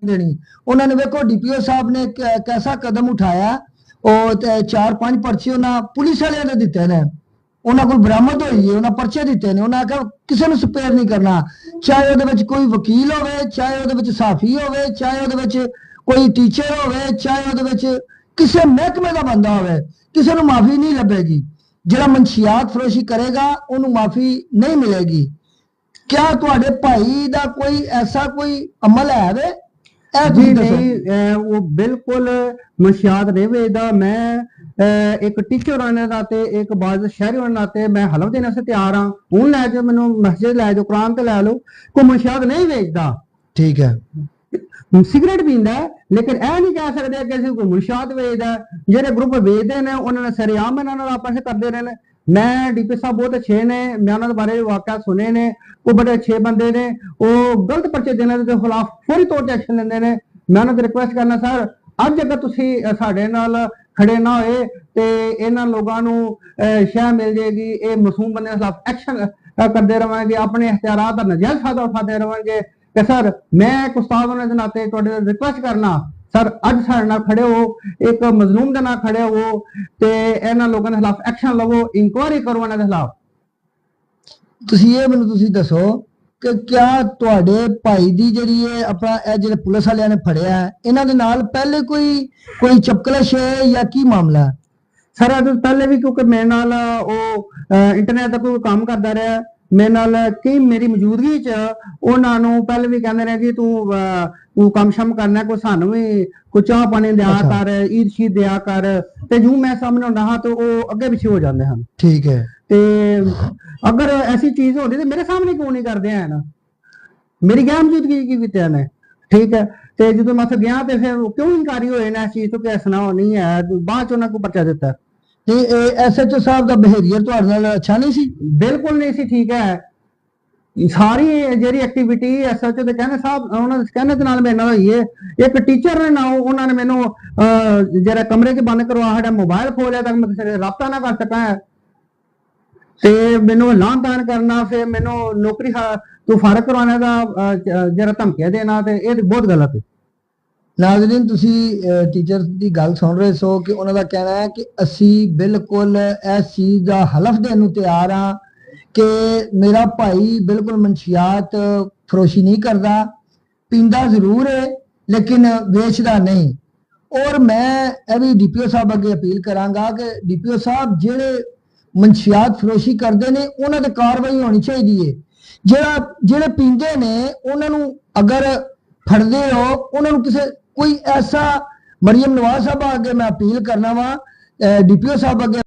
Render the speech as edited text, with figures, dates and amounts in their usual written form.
देनी। उन्होंने देखो डीपीओ साहब ने कैसा कदम उठाया और 4-5 पर्चे उन्हें पुलिस वाले ने दिते ने, उन्होंने कोई बरामद हुई है, उन्हें पर्चे दिते ने, उन्हें आख्या किसी ने स्पेयर नहीं करना, चाहे वो कोई वकील होवे, चाहे वो साफी होवे, चाहे वो कोई टीचर होवे, चाहे वो किसी महकमे का बंदा होवे, किसी को माफी नहीं लभेगी। जिहड़ा मनशियात फरोशी करेगा उन्होंने माफी नहीं मिलेगी। क्या तुहाडे भाई दा कोई ऐसा कोई अमल है वे? जी नहीं, वो बिल्कुल मनशियात नहीं भेजदा। मैं एक टीचर होने के नाते, एक बाज शहरी होने के नाते मैं हलफ देने से तैयार हाँ। हूं लै जाओ, मैनू मस्जिद लै जाओ, कुरान ते लै लो, कोई मनशियात नहीं भेजदा। ठीक है, सिगरेट पींदा है, लेकिन यह नहीं कह सकते कि असं कोई मुनशियात वेचदा है। जेडे ग्रुप वेचते हैं उन्होंने सरेआम इन्होंने आपस करते रहे। मैं डीपी साहब बहुत अच्छे ने, मैं उन्होंने बारे वाकया सुने ने, वो बड़े अच्छे बंदे ने, वो गलत पर्चे देने के खिलाफ फौरी तौर पर एक्शन लेंदे ने। मैं उन्होंने रिक्वेस्ट करना सर, अज अगर तुसी साडे नाल खड़े ना होए तो इन्हां लोगों नूं शह मिल जाएगी, ये मासूम बंदे के खिलाफ एक्शन करते रहेंगे, अपने इख्तियारात का नजायज फायदा उठाते रहेंगे। कि सर मैं एक उस्ताद होने के नाते रिक्वेस्ट करना सर, अज साडे नाल खड़े हो, एक मजलूम के नाल खड़े हो ते इन्हां लोगों के खिलाफ एक्शन लवो, इंक्वायरी करो इन्हां दे खिलाफ। तुसी ये मैनूं तुसी दसो कि क्या तुहाडे भाई दी जिहड़ी है अपना ए जिहड़े पुलिस वालियां ने फड़िया है, इन्हां दे नाल पहले कोई चपकलश है या की मामला है? सर पहले भी क्योंकि मेरे नाल इंटरनेट का कोई काम करता रहा, मेरे नाल कई मेरी मौजूदगी च उन्होंने पहले भी कहते रहे कि तू कम शम करना, कोई सानू भी कोई चाह पानी दिया कर, ईद शीद दिया कर, ते जूं मैं सामने होना हाँ तो वो अगे पिछे हो जाते हैं। ठीक है, ते अगर ऐसी चीज होती तो मेरे सामने क्यों नहीं करते हैं ना, मेरी गैर मौजूदगी की बीते ने। ठीक है, तो जो मैं उत्थे गया तो फिर क्यों इनकारी होए ना इस चीज तो कि सुना नहीं है, बाद च उन्होंने को पर्चा दिता। SHO साहब का बिहेवियर तुहाडे नाल अच्छा नहीं सी? बिल्कुल नहीं सी ठीक है। सारी जी एक्टिविटी SHO के कहने साहब उन्होंने कहने के नाल मेरे नाल होई है। एक टीचर ने ना उन्होंने मैनू जरा कमरे च बंद करवा साडा मोबाइल खोलिया तक मैं किसी राबता ना कर सका, ते मैनू लान तान करना, फिर मैनू नौकरी तू फारग करवाने का जरा धमकियां देना, ते ये बहुत गलत है। नाज़रीन तुसी टीचर की गल सुन रहे सो कि उन्होंने कहना है कि असी बिल्कुल इस चीज़ का हलफ देने नूं तैयार हाँ कि मेरा भाई बिल्कुल मनशियात फरोशी नहीं करता, पींदा जरूर है लेकिन बेचदा नहीं। और मैं यह भी DPO साहब अगे अपील करांगा कि DPO साहब जेड़े मनशियात फरोशी करते हैं उन्होंने ते कार्रवाई होनी चाहिए है। जेड़े पींदे ने उन्होंने अगर फड़दे हो उन्होंने किसी कोई ऐसा मरियम नवाज साहब अगे मैं अपील करना वा, DPO साहब अगे